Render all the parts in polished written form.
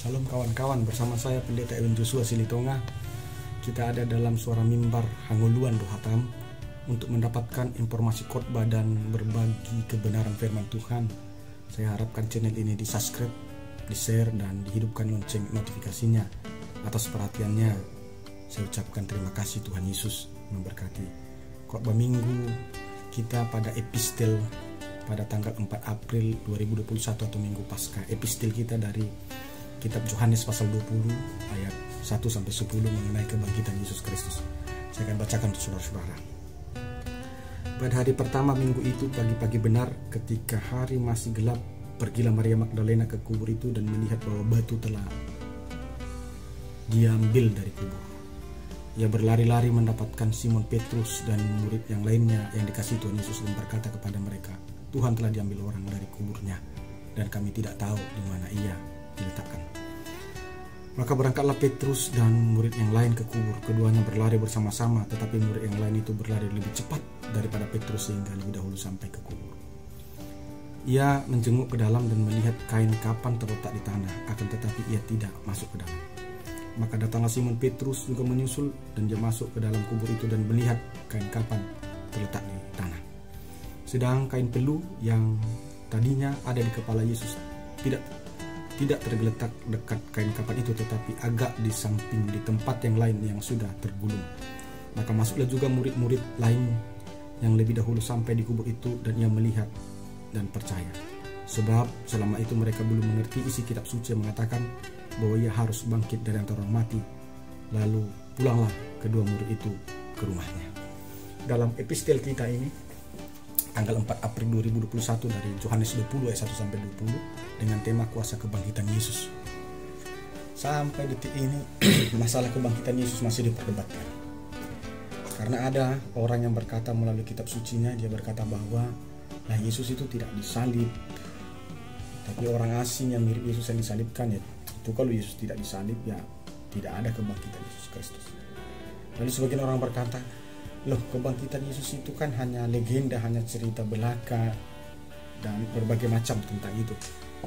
Salam kawan-kawan, bersama saya Pendeta Ewen Joshua Silitonga. Kita ada dalam suara mimbar Hanguluan Dohatam untuk mendapatkan informasi khotbah dan berbagi kebenaran firman Tuhan. Saya harapkan channel ini di-subscribe, di-share, dan dihidupkan lonceng notifikasinya. Atas perhatiannya, saya ucapkan terima kasih. Tuhan Yesus memberkati. Khotbah minggu kita pada epistel pada tanggal 4 April 2021 atau minggu Paskah. Epistel kita dari kitab Yohanes pasal 20 ayat 1-10 mengenai kebangkitan Yesus Kristus. Saya akan bacakan untuk saudara-saudara. Pada hari pertama minggu itu, pagi-pagi benar, ketika hari masih gelap, pergilah Maria Magdalena ke kubur itu dan melihat bahwa batu telah diambil dari kubur. Ia berlari-lari mendapatkan Simon Petrus dan murid yang lainnya yang dikasihi Tuhan Yesus dan berkata kepada mereka, "Tuhan telah diambil orang dari kuburnya, dan kami tidak tahu di mana ia diletakkan." Maka berangkatlah Petrus dan murid yang lain ke kubur. Keduanya berlari bersama-sama, tetapi murid yang lain itu berlari lebih cepat daripada Petrus sehingga lebih dahulu sampai ke kubur. Ia menjenguk ke dalam dan melihat kain kapan terletak di tanah, akan tetapi ia tidak masuk ke dalam. Maka datanglah Simon Petrus juga menyusul, dan dia masuk ke dalam kubur itu dan melihat kain kapan terletak di tanah. Sedang kain pelu yang tadinya ada di kepala Yesus tidak tergeletak dekat kain kapan itu, tetapi agak di samping di tempat yang lain yang sudah tergulung. Maka masuklah juga murid-murid lain yang lebih dahulu sampai di kubur itu, dan ia melihat dan percaya. Sebab selama itu mereka belum mengerti isi kitab suci yang mengatakan bahwa ia harus bangkit dari antara orang mati. Lalu pulanglah kedua murid itu ke rumahnya. Dalam epistel kita ini tanggal 4 April 2021 dari Yohanes 20 ayat 1-20 dengan tema kuasa kebangkitan Yesus. Sampai detik ini masalah kebangkitan Yesus masih diperdebatkan. Karena ada orang yang berkata melalui kitab sucinya, dia berkata bahwa Yesus itu tidak disalib, tapi orang asing yang mirip Yesus yang disalibkan. Ya, itu kalau Yesus tidak disalib, ya tidak ada kebangkitan Yesus Kristus. Lalu sebagian orang berkata, loh, kebangkitan Yesus itu kan hanya legenda, hanya cerita belaka dan berbagai macam tentang itu.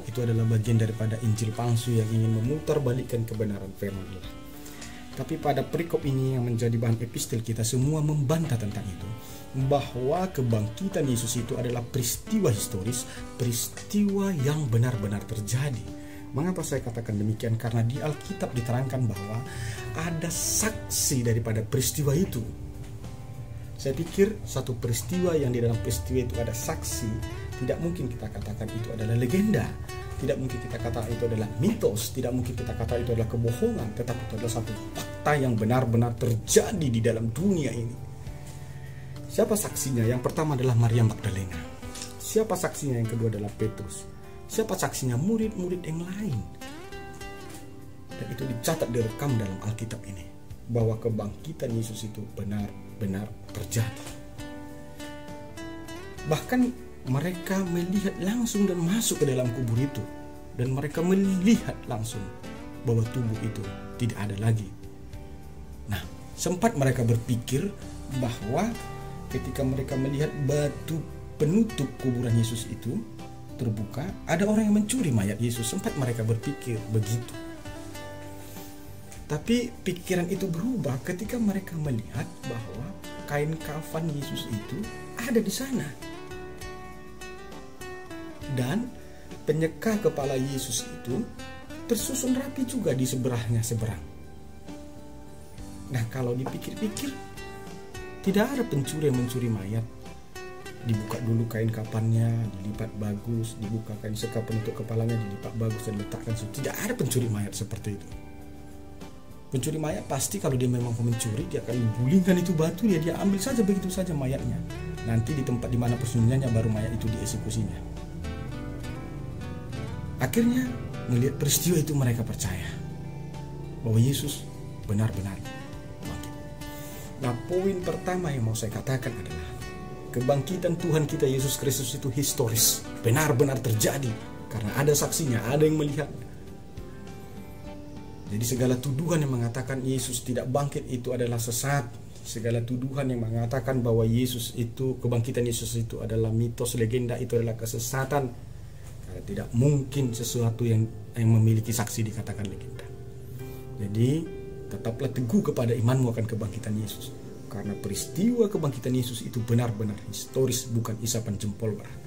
Itu adalah bagian daripada Injil palsu yang ingin memutarbalikkan kebenaran firman Allah. Tapi pada perikop ini yang menjadi bahan epistel kita, semua membantah tentang itu, bahwa kebangkitan Yesus itu adalah peristiwa historis, peristiwa yang benar-benar terjadi. Mengapa saya katakan demikian? Karena di Alkitab diterangkan bahwa ada saksi daripada peristiwa itu. Saya pikir satu peristiwa yang di dalam peristiwa itu ada saksi, tidak mungkin kita katakan itu adalah legenda, tidak mungkin kita katakan itu adalah mitos, tidak mungkin kita katakan itu adalah kebohongan, tetapi itu adalah satu fakta yang benar-benar terjadi di dalam dunia ini. Siapa saksinya? Yang pertama adalah Maria Magdalena. Siapa saksinya? Yang kedua adalah Petrus. Siapa saksinya? Murid-murid yang lain. Dan itu dicatat, direkam dalam Alkitab ini, bahwa kebangkitan Yesus itu benar-benar terjadi. Bahkan mereka melihat langsung dan masuk ke dalam kubur itu, dan mereka melihat langsung bahwa tubuh itu tidak ada lagi. Nah, sempat mereka berpikir bahwa ketika mereka melihat batu penutup kuburan Yesus itu terbuka, ada orang yang mencuri mayat Yesus. Sempat mereka berpikir begitu. Tapi pikiran itu berubah ketika mereka melihat bahwa kain kafan Yesus itu ada di sana. Dan penyeka kepala Yesus itu tersusun rapi juga di seberangnya. Nah, kalau dipikir-pikir, tidak ada pencuri yang mencuri mayat. Dibuka dulu kain kafannya, dilipat bagus, dibuka kain seka penutup kepalanya, dilipat bagus dan letakkan. Tidak ada pencuri mayat seperti itu. Pencuri mayat pasti kalau dia memang mencuri, dia akan gulingkan itu batu, dia ambil saja begitu saja mayatnya. Nanti di tempat di mana persembunyiannya baru mayat itu dieksekusinya. Akhirnya melihat peristiwa itu mereka percaya bahwa Yesus benar-benar bangkit. Nah, poin pertama yang mau saya katakan adalah kebangkitan Tuhan kita Yesus Kristus itu historis, benar-benar terjadi karena ada saksinya, ada yang melihat. Jadi segala tuduhan yang mengatakan Yesus tidak bangkit itu adalah sesat. Segala tuduhan yang mengatakan bahwa Yesus itu, kebangkitan Yesus itu adalah mitos, legenda, itu adalah kesesatan. Karena tidak mungkin sesuatu yang memiliki saksi dikatakan legenda. Jadi tetaplah teguh kepada imanmu akan kebangkitan Yesus. Karena peristiwa kebangkitan Yesus itu benar-benar historis, bukan isapan jempol belaka.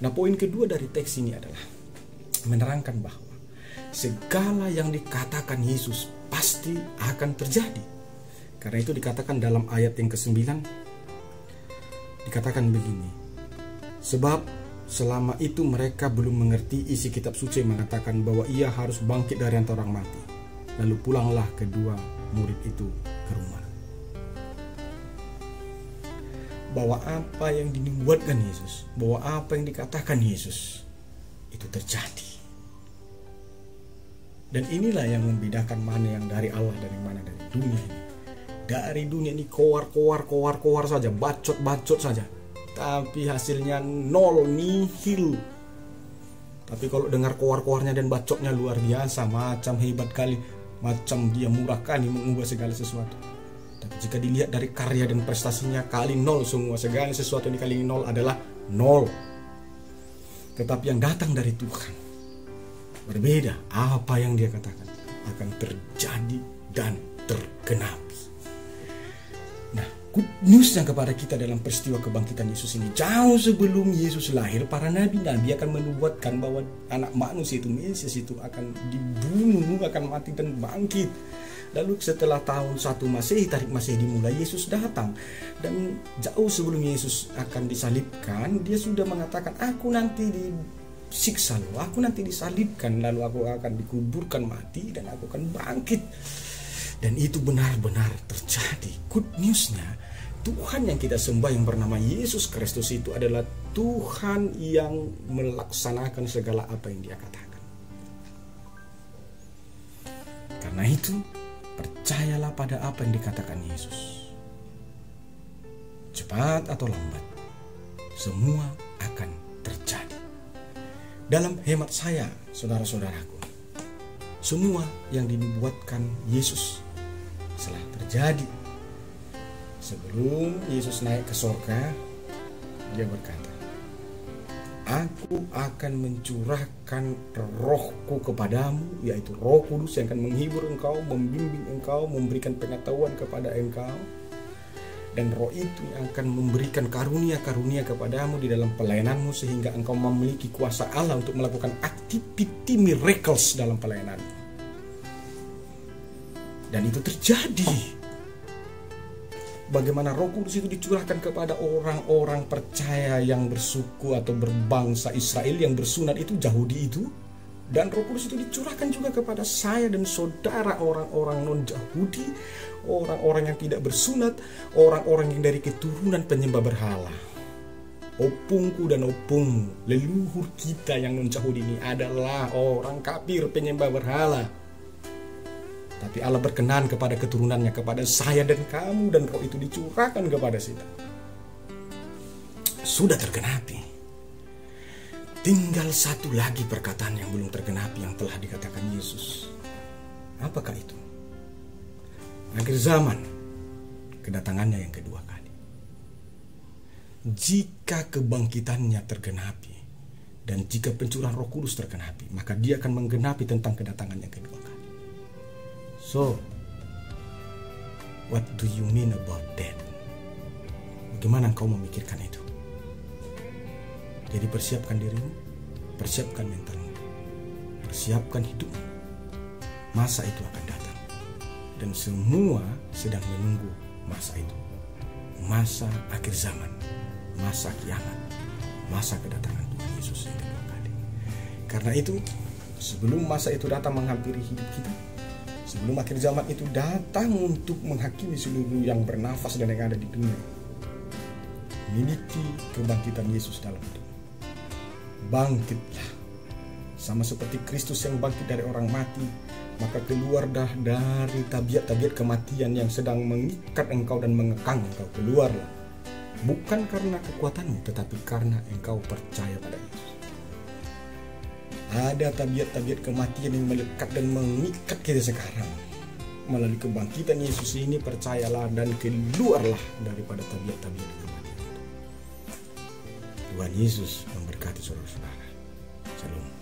Nah, poin kedua dari teks ini adalah menerangkan bahwa segala yang dikatakan Yesus pasti akan terjadi. Karena itu dikatakan dalam ayat yang ke-9, dikatakan begini, sebab selama itu mereka belum mengerti isi kitab suci yang mengatakan bahwa ia harus bangkit dari antara orang mati. Lalu pulanglah kedua murid itu ke rumah. Bahwa apa yang dinubuatkan Yesus, bahwa apa yang dikatakan Yesus itu terjadi. Dan inilah yang membedakan mana yang dari Allah dan yang mana dari dunia ini. Dari dunia ini koar saja, bacot saja, tapi hasilnya nol, nihil. Tapi kalau dengar koar-koarnya dan bacotnya luar biasa, macam hebat kali, macam dia murah kali mengubah segala sesuatu. Tapi jika dilihat dari karya dan prestasinya, kali nol semua. Segala sesuatu yang dikali nol adalah nol. Tetapi yang datang dari Tuhan berbeda. Apa yang dia katakan akan terjadi dan tergenapi. Nah, good news yang kepada kita dalam peristiwa kebangkitan Yesus ini, jauh sebelum Yesus lahir, para nabi-nabi akan menubuatkan bahwa anak manusia itu, Mesias itu akan dibunuh, akan mati dan bangkit. Lalu setelah tahun 1 Masehi, tarik Masehi dimulai, Yesus datang. Dan jauh sebelum Yesus akan disalibkan, dia sudah mengatakan, aku nanti disiksa loh, aku nanti disalibkan, lalu aku akan dikuburkan mati dan aku akan bangkit. Dan itu benar-benar terjadi. Good newsnya, Tuhan yang kita sembah yang bernama Yesus Kristus itu adalah Tuhan yang melaksanakan segala apa yang dia katakan. Karena itu, percayalah pada apa yang dikatakan Yesus. Cepat atau lambat, semua akan terjadi. Dalam hemat saya, saudara-saudaraku, semua yang dinubuatkan Yesus telah terjadi. Sebelum Yesus naik ke sorga, dia berkata, aku akan mencurahkan rohku kepadamu, yaitu Roh Kudus yang akan menghibur engkau, membimbing engkau, memberikan pengetahuan kepada engkau. Dan roh itu yang akan memberikan karunia-karunia kepadamu di dalam pelayananmu, sehingga engkau memiliki kuasa Allah untuk melakukan activity miracles dalam pelayananmu. Dan itu terjadi. Bagaimana Roh Kudus itu dicurahkan kepada orang-orang percaya yang bersuku atau berbangsa Israel yang bersunat itu, Yahudi itu. Dan Roh Kudus itu dicurahkan juga kepada saya dan saudara orang-orang non-Yahudi, orang-orang yang tidak bersunat, orang-orang yang dari keturunan penyembah berhala. Opungku dan opungmu, leluhur kita yang non-Yahudi ini adalah orang kafir penyembah berhala. Tapi Allah berkenan kepada keturunannya, kepada saya dan kamu, dan roh itu dicurahkan kepada kita. Sudah tergenapi. Tinggal satu lagi perkataan yang belum tergenapi yang telah dikatakan Yesus. Apakah itu? Akhir zaman, kedatangannya yang kedua kali. Jika kebangkitannya tergenapi, dan jika pencurahan Roh Kudus tergenapi, maka dia akan menggenapi tentang kedatangannya kedua kali. So, what do you mean about that? Bagaimana engkau memikirkan itu? Jadi persiapkan dirimu, persiapkan mentalmu, persiapkan hidupmu. Masa itu akan datang. Dan semua sedang menunggu masa itu. Masa akhir zaman, masa kiamat, masa kedatangan Tuhan Yesus yang kedua kali. Karena itu, sebelum masa itu datang menghampiri hidup kita, sebelum akhir zaman itu datang untuk menghakimi seluruh yang bernafas dan yang ada di dunia, miliki kebangkitan Yesus dalam hidup. Bangkitlah, sama seperti Kristus yang bangkit dari orang mati, maka keluar dah dari tabiat-tabiat kematian yang sedang mengikat engkau dan mengekang engkau. Keluarlah, bukan karena kekuatanmu, tetapi karena engkau percaya pada Yesus. Ada tabiat-tabiat kematian yang melekat dan mengikat kita sekarang. Melalui kebangkitan Yesus ini, percayalah dan keluarlah daripada tabiat-tabiat kematian. Tuhan Yesus memberkati saudara-saudara. Shalom.